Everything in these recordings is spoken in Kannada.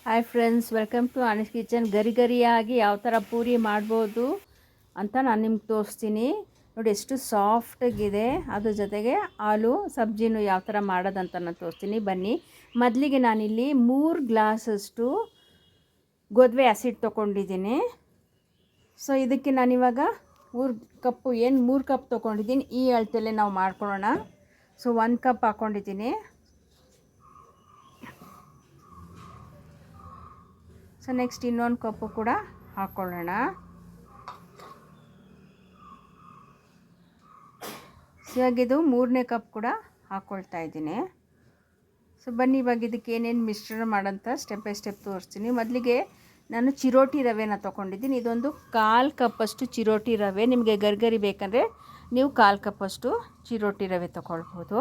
Hi friends, welcome to Ani's kitchen. ಗರಿ ಗರಿಯಾಗಿ ಯಾವ ಥರ ಪೂರಿ ಮಾಡ್ಬೋದು ಅಂತ ನಾನು ನಿಮ್ಗೆ ತೋರಿಸ್ತೀನಿ. ನೋಡಿ ಎಷ್ಟು ಸಾಫ್ಟಾಗಿದೆ. ಅದ್ರ ಜೊತೆಗೆ ಆಲೂ ಸಬ್ಜಿನೂ ಯಾವ ಥರ ಮಾಡೋದಂತ ನಾನು ತೋರಿಸ್ತೀನಿ. ಬನ್ನಿ. ಮೊದಲಿಗೆ ನಾನಿಲ್ಲಿ 3 ಗ್ಲಾಸಷ್ಟು ಗೋಧಿ ಆ್ಯಸಿಡ್ ತೊಗೊಂಡಿದ್ದೀನಿ. ಸೊ ಇದಕ್ಕೆ ನಾನಿವಾಗ 3 ಕಪ್ ತೊಗೊಂಡಿದ್ದೀನಿ. ಈ ಅಳತೆಯಲ್ಲೇ ನಾವು ಮಾಡ್ಕೊಳ್ಳೋಣ. ಸೊ 1 ಕಪ್ ಹಾಕ್ಕೊಂಡಿದ್ದೀನಿ. ಸೊ ನೆಕ್ಸ್ಟ್ ಇನ್ನೊಂದು ಕಪ್ಪು ಕೂಡ ಹಾಕ್ಕೊಳ್ಳೋಣ. ಸೊ ಇವಾಗಿದು 3ನೇ ಕಪ್ ಕೂಡ ಹಾಕ್ಕೊಳ್ತಾ ಇದ್ದೀನಿ. ಸೊ ಬನ್ನಿ, ಇವಾಗ ಇದಕ್ಕೆ ಏನೇನು ಮಿಶ್ರಣ ಮಾಡೋಂಥ ಸ್ಟೆಪ್ ಬೈ ಸ್ಟೆಪ್ ತೋರಿಸ್ತೀನಿ. ಮೊದಲಿಗೆ ನಾನು ಚಿರೋಟಿ ರವೆನ ತೊಗೊಂಡಿದ್ದೀನಿ. ಇದೊಂದು 1/4 ಕಪ್ಪಷ್ಟು ಚಿರೋಟಿ ರವೆ. ನಿಮಗೆ ಗರ್ಗರಿ ಬೇಕಂದರೆ ನೀವು 1/4 ಕಪ್ಪಷ್ಟು ಚಿರೋಟಿ ರವೆ ತೊಗೊಳ್ಬೋದು.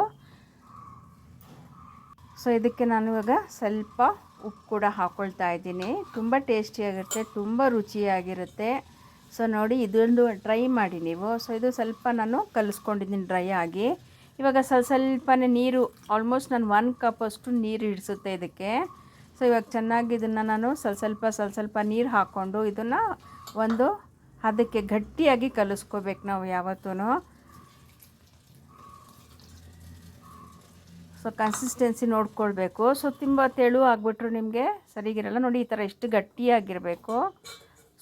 ಸೊ ಇದಕ್ಕೆ ನಾನು ಇವಾಗ ಸ್ವಲ್ಪ ಉಪ್ಪು ಕೂಡ ಹಾಕ್ಕೊಳ್ತಾ ಇದ್ದೀನಿ. ತುಂಬ ಟೇಸ್ಟಿಯಾಗಿರುತ್ತೆ, ತುಂಬ ರುಚಿಯಾಗಿರುತ್ತೆ. ಸೊ ನೋಡಿ, ಇದೊಂದು ಟ್ರೈ ಮಾಡಿ ನೀವು. ಸೊ ಇದು ಸ್ವಲ್ಪ ನಾನು ಕಲಿಸ್ಕೊಂಡಿದ್ದೀನಿ ಡ್ರೈ ಆಗಿ. ಇವಾಗ ಸ್ವಲ್ಪನೇ ನೀರು, ಆಲ್ಮೋಸ್ಟ್ ನಾನು 1 ಕಪ್ಪಷ್ಟು ನೀರು ಹಿಡಿಸುತ್ತೆ ಇದಕ್ಕೆ. ಸೊ ಇವಾಗ ಚೆನ್ನಾಗಿ ಇದನ್ನು ನಾನು ಸ್ವಲ್ಪ ನೀರು ಹಾಕ್ಕೊಂಡು ಇದನ್ನು ಒಂದು ಅದಕ್ಕೆ ಗಟ್ಟಿಯಾಗಿ ಕಲಿಸ್ಕೋಬೇಕು ನಾವು ಯಾವತ್ತೂ. ಸೊ ಕನ್ಸಿಸ್ಟೆನ್ಸಿ ನೋಡ್ಕೊಳ್ಬೇಕು. ಸೊ ತುಂಬ ತೆಳು ಆಗಿಬಿಟ್ರು ನಿಮಗೆ ಸರಿಗಿರಲ್ಲ. ನೋಡಿ, ಈ ಥರ ಎಷ್ಟು ಗಟ್ಟಿಯಾಗಿರಬೇಕು.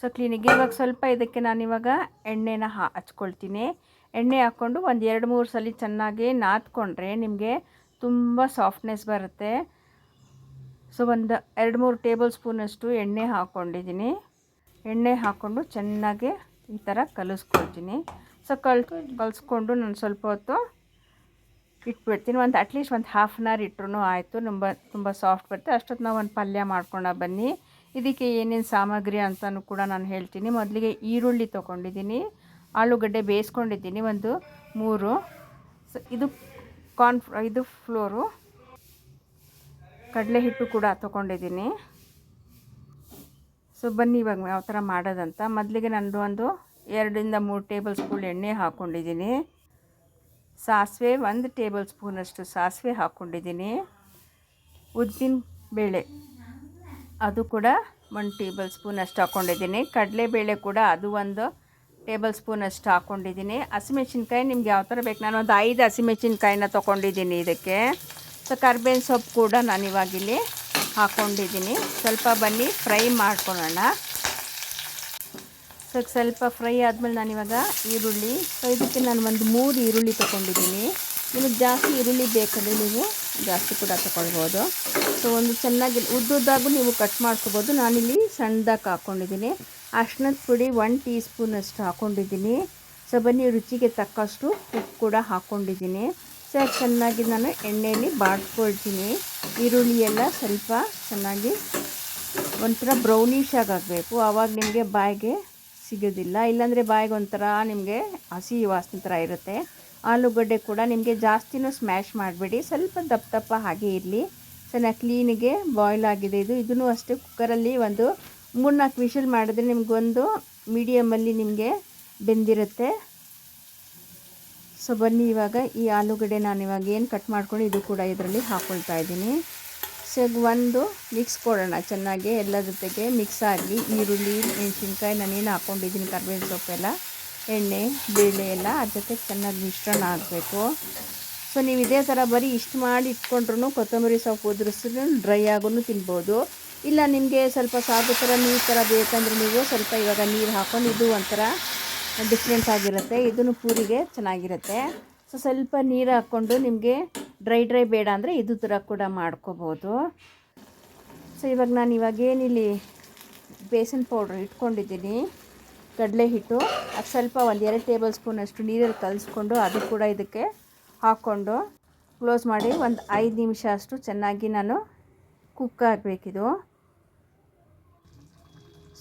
ಸೊ ಕ್ಲೀನಿಗೆ ಇವಾಗ ಸ್ವಲ್ಪ ಇದಕ್ಕೆ ನಾನಿವಾಗ ಎಣ್ಣೆನ ಹಚ್ಕೊಳ್ತೀನಿ. ಎಣ್ಣೆ ಹಾಕ್ಕೊಂಡು ಒಂದು 2-3 ಸಲ ಚೆನ್ನಾಗಿ ನಾದ್ಕೊಂಡ್ರೆ ನಿಮಗೆ ತುಂಬ ಸಾಫ್ಟ್ನೆಸ್ ಬರುತ್ತೆ. ಸೊ ಒಂದು 2-3 ಟೇಬಲ್ ಸ್ಪೂನಷ್ಟು ಎಣ್ಣೆ ಹಾಕ್ಕೊಂಡಿದ್ದೀನಿ. ಎಣ್ಣೆ ಹಾಕ್ಕೊಂಡು ಚೆನ್ನಾಗಿ ಈ ಥರ ಕಲಿಸ್ಕೊಳ್ತೀನಿ. ಸೊ ಕಲಿಸ್ಕೊಂಡು ನಾನು ಸ್ವಲ್ಪ ಹೊತ್ತು ಇಟ್ಬಿಡ್ತೀನಿ. ಅಟ್ಲೀಸ್ಟ್ ಒಂದು ಹಾಫ್ ಆನ್ ಅವರ್ ಇಟ್ಟರು ಆಯಿತು. ತುಂಬ ಸಾಫ್ಟ್ ಬರುತ್ತೆ. ಅಷ್ಟೊತ್ತು ನಾವು ಒಂದು ಪಲ್ಯ ಮಾಡ್ಕೊಂಡು ಬನ್ನಿ. ಇದಕ್ಕೆ ಏನೇನು ಸಾಮಗ್ರಿ ಅಂತಲೂ ಕೂಡ ನಾನು ಹೇಳ್ತೀನಿ. ಮೊದಲಿಗೆ ಈರುಳ್ಳಿ ತೊಗೊಂಡಿದ್ದೀನಿ, ಆಲೂಗಡ್ಡೆ ಬೇಯಿಸ್ಕೊಂಡಿದ್ದೀನಿ ಒಂದು 3. ಸೊ ಇದು ಫ್ಲೋರು, ಕಡಲೆ ಹಿಟ್ಟು ಕೂಡ ತೊಗೊಂಡಿದ್ದೀನಿ. ಸೊ ಬನ್ನಿ ಇವಾಗ ಯಾವ ಥರ ಮಾಡೋದಂತ. ಮೊದಲಿಗೆ ನಂದು ಒಂದು 2-3 ಟೇಬಲ್ ಸ್ಪೂನ್ ಎಣ್ಣೆ ಹಾಕ್ಕೊಂಡಿದ್ದೀನಿ. ಸಾಸಿವೆ 1 ಟೇಬಲ್ ಸ್ಪೂನಷ್ಟು ಸಾಸಿವೆ ಹಾಕ್ಕೊಂಡಿದ್ದೀನಿ. ಉದ್ದಿನ ಬೇಳೆ ಅದು ಕೂಡ 1 ಟೇಬಲ್ ಸ್ಪೂನಷ್ಟು ಹಾಕ್ಕೊಂಡಿದ್ದೀನಿ. ಕಡಲೆಬೇಳೆ ಕೂಡ ಅದು 1 ಟೇಬಲ್ ಸ್ಪೂನಷ್ಟು ಹಾಕ್ಕೊಂಡಿದ್ದೀನಿ. ಹಸಿಮೆಣ್ಸಿನ್ಕಾಯಿ ನಿಮ್ಗೆ ಯಾವ ಥರ ಬೇಕು, ನಾನು ಒಂದು 5 ಹಸಿಮೆಣ್ಸಿನ್ಕಾಯಿನ ತೊಗೊಂಡಿದ್ದೀನಿ ಇದಕ್ಕೆ. ಸೊ ಕರ್ಬೇವಿನ ಸೊಪ್ಪು ಕೂಡ ನಾನು ಇವಾಗಿಲ್ಲಿ ಹಾಕ್ಕೊಂಡಿದ್ದೀನಿ. ಸ್ವಲ್ಪ ಬನ್ನಿ ಫ್ರೈ ಮಾಡ್ಕೊಳ್ಳೋಣ. ಸೊ ಸ್ವಲ್ಪ ಫ್ರೈ ಆದಮೇಲೆ ನಾನಿವಾಗ ಈರುಳ್ಳಿ, ಸೊ ಇದಕ್ಕೆ ನಾನು ಒಂದು 3 ಈರುಳ್ಳಿ ತೊಗೊಂಡಿದ್ದೀನಿ. ನಿಮಗೆ ಜಾಸ್ತಿ ಈರುಳ್ಳಿ ಬೇಕಂದರೆ ನೀವು ಜಾಸ್ತಿ ಕೂಡ ತೊಗೊಳ್ಬೋದು. ಸೊ ಒಂದು ಚೆನ್ನಾಗಿ ಉದ್ದುದ್ದಾಗೂ ನೀವು ಕಟ್ ಮಾಡ್ಕೊಬೋದು. ನಾನಿಲ್ಲಿ ಸಣ್ಣದಾಗಿ ಹಾಕ್ಕೊಂಡಿದ್ದೀನಿ. ಅರ್ಶಿಣದ ಪುಡಿ 1 ಟೀ ಸ್ಪೂನಷ್ಟು ಹಾಕ್ಕೊಂಡಿದ್ದೀನಿ. ಸೊ ಬನ್ನಿ, ರುಚಿಗೆ ತಕ್ಕಷ್ಟು ಉಪ್ಪು ಕೂಡ ಹಾಕ್ಕೊಂಡಿದ್ದೀನಿ. ಸೊ ಚೆನ್ನಾಗಿ ನಾನು ಎಣ್ಣೆಯಲ್ಲಿ ಬಾಡಿಸ್ಕೊಳ್ತೀನಿ. ಈರುಳ್ಳಿ ಎಲ್ಲ ಸ್ವಲ್ಪ ಚೆನ್ನಾಗಿ ಒಂಥರ ಬ್ರೌನಿಷ್ ಆಗಬೇಕು. ಆವಾಗ ನಿಮಗೆ ಬಾಯಿಗೆ ಸಿಗೋದಿಲ್ಲ, ಇಲ್ಲಾಂದರೆ ಬಾಯಿಗೆ ಒಂಥರ ನಿಮಗೆ ಹಸಿ ವಾಸನೆ ಥರ ಇರುತ್ತೆ. ಆಲೂಗಡ್ಡೆ ಕೂಡ ನಿಮಗೆ ಜಾಸ್ತಿನೂ ಸ್ಮ್ಯಾಶ್ ಮಾಡಬೇಡಿ, ಸ್ವಲ್ಪ ದಪ್ಪ ಹಾಗೆ ಇರಲಿ. ಚೆನ್ನಾಗಿ ಕ್ಲೀನಿಗೆ ಬಾಯ್ಲ್ ಆಗಿದೆ ಇದನ್ನು ಅಷ್ಟೇ. ಕುಕ್ಕರಲ್ಲಿ ಒಂದು 3-4 ವಿಷಲ್ ಮಾಡಿದ್ರೆ ನಿಮಗೊಂದು ಮೀಡಿಯಮಲ್ಲಿ ನಿಮಗೆ ಬೆಂದಿರುತ್ತೆ. ಸೊ ಬನ್ನಿ, ಇವಾಗ ಈ ಆಲೂಗಡ್ಡೆ ನಾನು ಇವಾಗ ಏನು ಕಟ್ ಮಾಡ್ಕೊಂಡು ಇದು ಕೂಡ ಇದರಲ್ಲಿ ಹಾಕ್ಕೊಳ್ತಾ ಇದ್ದೀನಿ. ಸೊ ಒಂದು ಮಿಕ್ಸ್ ಕೊಡೋಣ ಚೆನ್ನಾಗಿ, ಎಲ್ಲ ಜೊತೆಗೆ ಮಿಕ್ಸ್ ಆಗಿ. ಈರುಳ್ಳಿ, ಮೆಣಸಿನ್ಕಾಯಿ ನಾನೇನು ಹಾಕ್ಕೊಂಡಿದ್ದೀನಿ, ಕರ್ಬೇವಿನ ಸೊಪ್ಪೆಲ್ಲ, ಎಣ್ಣೆ, ಬೇಳೆ ಎಲ್ಲ ಅದ್ರ ಜೊತೆಗೆ ಚೆನ್ನಾಗಿ ಮಿಶ್ರಣ ಆಗಬೇಕು. ಸೊ ನೀವು ಇದೇ ಥರ ಬರೀ ಇಷ್ಟು ಮಾಡಿ ಇಟ್ಕೊಂಡ್ರೂ ಕೊತ್ತಂಬರಿ ಸೊಪ್ಪು ಉದುರಿಸಿದ್ರು ಡ್ರೈ ಆಗೂ ತಿನ್ಬೋದು. ಇಲ್ಲ ನಿಮಗೆ ಸ್ವಲ್ಪ ಸಾಗು ಥರ ನೀರು ಥರ ಬೇಕಂದ್ರೆ ನೀವು ಸ್ವಲ್ಪ ಇವಾಗ ನೀರು ಹಾಕ್ಕೊಂಡು, ಇದು ಒಂಥರ ಡಿಫ್ರೆಂಟ್ ಆಗಿರುತ್ತೆ. ಇದನ್ನು ಪೂರಿಗೆ ಚೆನ್ನಾಗಿರುತ್ತೆ. ಸೊ ಸ್ವಲ್ಪ ನೀರು ಹಾಕ್ಕೊಂಡು ನಿಮಗೆ ಡ್ರೈ ಬೇಡ ಅಂದರೆ ಇದು ಥರ ಕೂಡ ಮಾಡ್ಕೋಬೋದು. ಸೊ ಇವಾಗ ಏನಿಲ್ಲಿ ಬೇಸನ್ ಪೌಡ್ರ್ ಇಟ್ಕೊಂಡಿದ್ದೀನಿ, ಕಡಲೆ ಹಿಟ್ಟು, ಅದು ಸ್ವಲ್ಪ ಒಂದು 2 ಟೇಬಲ್ ಸ್ಪೂನಷ್ಟು ನೀರಲ್ಲಿ ಕಲಿಸ್ಕೊಂಡು ಅದು ಕೂಡ ಇದಕ್ಕೆ ಹಾಕ್ಕೊಂಡು ಕ್ಲೋಸ್ ಮಾಡಿ ಒಂದು 5 ನಿಮಿಷ ಅಷ್ಟು ಚೆನ್ನಾಗಿ ನಾನು ಕುಕ್ ಆಗಬೇಕಿದು.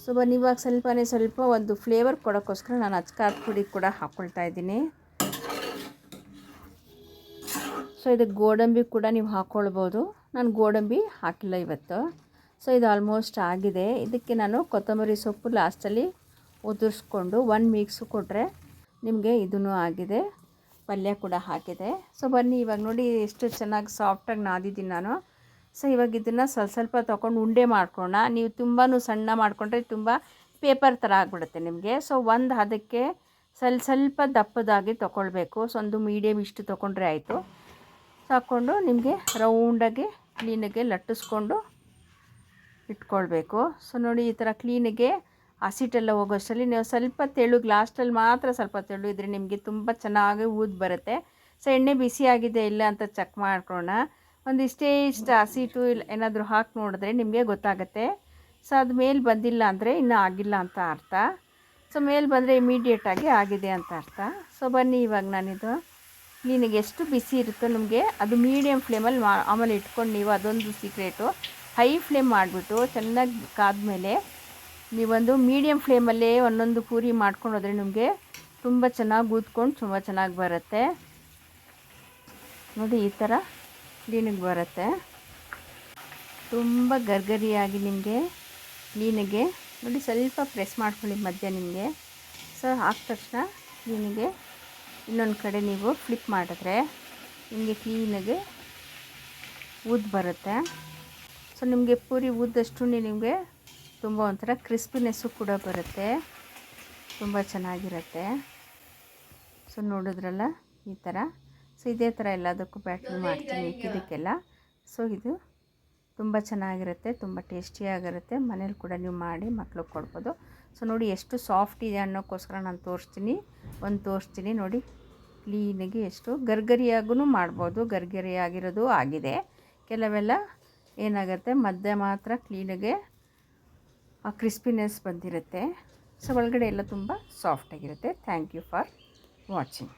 ಸೊ ಬನ್ನಿ, ಇವಾಗ ಸ್ವಲ್ಪ ಒಂದು ಫ್ಲೇವರ್ ಕೊಡೋಕ್ಕೋಸ್ಕರ ನಾನು ಅಚ್ಕಾರದ ಪುಡಿ ಕೂಡ ಹಾಕ್ಕೊಳ್ತಾ ಇದ್ದೀನಿ. ಸೊ ಇದಕ್ಕೆ ಗೋಡಂಬಿ ಕೂಡ ನೀವು ಹಾಕ್ಕೊಳ್ಬೋದು. ನಾನು ಗೋಡಂಬಿ ಹಾಕಿಲ್ಲ ಇವತ್ತು. ಸೊ ಇದು ಆಲ್ಮೋಸ್ಟ್ ಆಗಿದೆ. ಇದಕ್ಕೆ ನಾನು ಕೊತ್ತಂಬರಿ ಸೊಪ್ಪು ಲಾಸ್ಟಲ್ಲಿ ಉದುರಿಸ್ಕೊಂಡು 1 ಮಿಕ್ಸು ಕೊಟ್ಟರೆ ನಿಮಗೆ ಇದೂ ಆಗಿದೆ. ಪಲ್ಯ ಕೂಡ ಹಾಕಿದೆ. ಸೊ ಬನ್ನಿ, ಇವಾಗ ನೋಡಿ ಎಷ್ಟು ಚೆನ್ನಾಗಿ ಸಾಫ್ಟಾಗಿ ನಾದಿದ್ದೀನಿ ನಾನು. ಸೊ ಇವಾಗ ಇದನ್ನು ಸ್ವಲ್ಪ ತೊಗೊಂಡು ಉಂಡೆ ಮಾಡ್ಕೊಳ್ಳೋಣ. ನೀವು ತುಂಬಾ ಸಣ್ಣ ಮಾಡಿಕೊಂಡ್ರೆ ತುಂಬ ಪೇಪರ್ ಥರ ಆಗಿಬಿಡುತ್ತೆ ನಿಮಗೆ. ಸೊ ಒಂದು ಅದಕ್ಕೆ ಸ್ವಲ್ಪ ದಪ್ಪದಾಗಿ ತೊಗೊಳ್ಬೇಕು. ಸೊ ಒಂದು ಮೀಡಿಯಮ್ ಇಷ್ಟು ತೊಗೊಂಡ್ರೆ ಆಯಿತು. ಹಾಕ್ಕೊಂಡು ನಿಮಗೆ ರೌಂಡಾಗಿ ಕ್ಲೀನಾಗೆ ಲಟ್ಟಿಸ್ಕೊಂಡು ಇಟ್ಕೊಳ್ಬೇಕು. ಸೊ ನೋಡಿ ಈ ಥರ ಕ್ಲೀನಿಗೆ ಹಸಿಟ್ಟೆಲ್ಲ ಹೋಗೋಷ್ಟರಲ್ಲಿ ನೀವು ಸ್ವಲ್ಪ ತೆಳುಗೆ ಲಾಸ್ಟಲ್ಲಿ ಮಾತ್ರ ಸ್ವಲ್ಪ ತೆಳು ಇದ್ದರೆ ನಿಮಗೆ ತುಂಬ ಚೆನ್ನಾಗಿ ಊದು ಬರುತ್ತೆ. ಸೊ ಎಣ್ಣೆ ಬಿಸಿಯಾಗಿದೆ ಇಲ್ಲ ಅಂತ ಚೆಕ್ ಮಾಡ್ಕೊಳ್ಳೋಣ. ಇಷ್ಟು ಹಸಿಟ್ಟು ಇಲ್ಲ ಏನಾದರೂ ಹಾಕಿ ನೋಡಿದ್ರೆ ನಿಮಗೆ ಗೊತ್ತಾಗುತ್ತೆ. ಸೊ ಅದು ಮೇಲೆ ಬಂದಿಲ್ಲ ಅಂದರೆ ಇನ್ನೂ ಆಗಿಲ್ಲ ಅಂತ ಅರ್ಥ. ಸೊ ಮೇಲೆ ಬಂದರೆ ಇಮಿಡಿಯೇಟಾಗಿ ಆಗಿದೆ ಅಂತ ಅರ್ಥ. ಸೊ ಬನ್ನಿ ಇವಾಗ ನಾನಿದು ಕ್ಲೀನಿಗೆ ಎಷ್ಟು ಬಿಸಿ ಇರುತ್ತೋ ನಿಮಗೆ ಅದು ಮೀಡಿಯಮ್ ಫ್ಲೇಮಲ್ಲಿ ಆಮೇಲೆ ಇಟ್ಕೊಂಡು ನೀವು ಅದೊಂದು ಸೀಕ್ರೆಟು. ಹೈ ಫ್ಲೇಮ್ ಮಾಡಿಬಿಟ್ಟು ಚೆನ್ನಾಗಿ ಕಾದ್ಮೇಲೆ ನೀವೊಂದು ಮೀಡಿಯಮ್ ಫ್ಲೇಮಲ್ಲೇ ಒಂದೊಂದು ಪೂರಿ ಮಾಡ್ಕೊಂಡು ಹೋದರೆ ನಿಮಗೆ ತುಂಬ ಚೆನ್ನಾಗಿ ಊದ್ಕೊಂಡು ತುಂಬ ಚೆನ್ನಾಗಿ ಬರುತ್ತೆ. ನೋಡಿ ಈ ಥರ ಕ್ಲೀನಿಗೆ ಬರುತ್ತೆ. ತುಂಬ ಗರ್ಗರಿಯಾಗಿ ನಿಮಗೆ ಕ್ಲೀನಿಗೆ ನೋಡಿ ಸ್ವಲ್ಪ ಪ್ರೆಸ್ ಮಾಡ್ಕೊಳ್ಳಿ ಮಧ್ಯ ನಿಮಗೆ. ಸೊ ಹಾಕಿದ ತಕ್ಷಣ ಕ್ಲೀನಿಗೆ ಇನ್ನೊಂದು ಕಡೆ ನೀವು ಫ್ಲಿಪ್ ಮಾಡಿದ್ರೆ ನಿಮಗೆ ಕ್ಲೀನಾಗೆ ಊದು ಬರುತ್ತೆ. ಸೊ ನಿಮಗೆ ಪೂರಿ ಊದಷ್ಟು ನಿಮಗೆ ತುಂಬ ಒಂಥರ ಕ್ರಿಸ್ಪಿನೆಸ್ಸು ಕೂಡ ಬರುತ್ತೆ, ತುಂಬ ಚೆನ್ನಾಗಿರುತ್ತೆ. ಸೊ ನೋಡಿದ್ರಲ್ಲ ಈ ಥರ. ಸೊ ಇದೇ ಥರ ಎಲ್ಲದಕ್ಕೂ ಬ್ಯಾಟ್ರಿ ಮಾಡ್ತೀನಿ ಇದಕ್ಕೆಲ್ಲ. ಸೊ ಇದು ತುಂಬ ಚೆನ್ನಾಗಿರುತ್ತೆ, ತುಂಬ ಟೇಸ್ಟಿಯಾಗಿರುತ್ತೆ. ಮನೇಲಿ ಕೂಡ ನೀವು ಮಾಡಿ ಮಕ್ಳಿಗೆ ಕೊಡ್ಬೋದು. ಸೊ ನೋಡಿ ಎಷ್ಟು ಸಾಫ್ಟ್ ಇದೆ ಅನ್ನೋಕ್ಕೋಸ್ಕರ ನಾನು ತೋರಿಸ್ತೀನಿ ನೋಡಿ ಕ್ಲೀನಾಗಿ. ಎಷ್ಟು ಗರ್ಗರಿಯಾಗೂ ಮಾಡ್ಬೋದು, ಗರ್ಗರಿಯಾಗಿರೋದು ಆಗಿದೆ. ಕೆಲವೆಲ್ಲ ಏನಾಗುತ್ತೆ ಮಧ್ಯೆ ಮಾತ್ರ ಕ್ಲೀನಾಗೆ ಆ ಕ್ರಿಸ್ಪಿನೆಸ್ ಬಂದಿರುತ್ತೆ. ಸೊ ಒಳಗಡೆ ಎಲ್ಲ ತುಂಬ ಸಾಫ್ಟಾಗಿರುತ್ತೆ. Thank you for watching.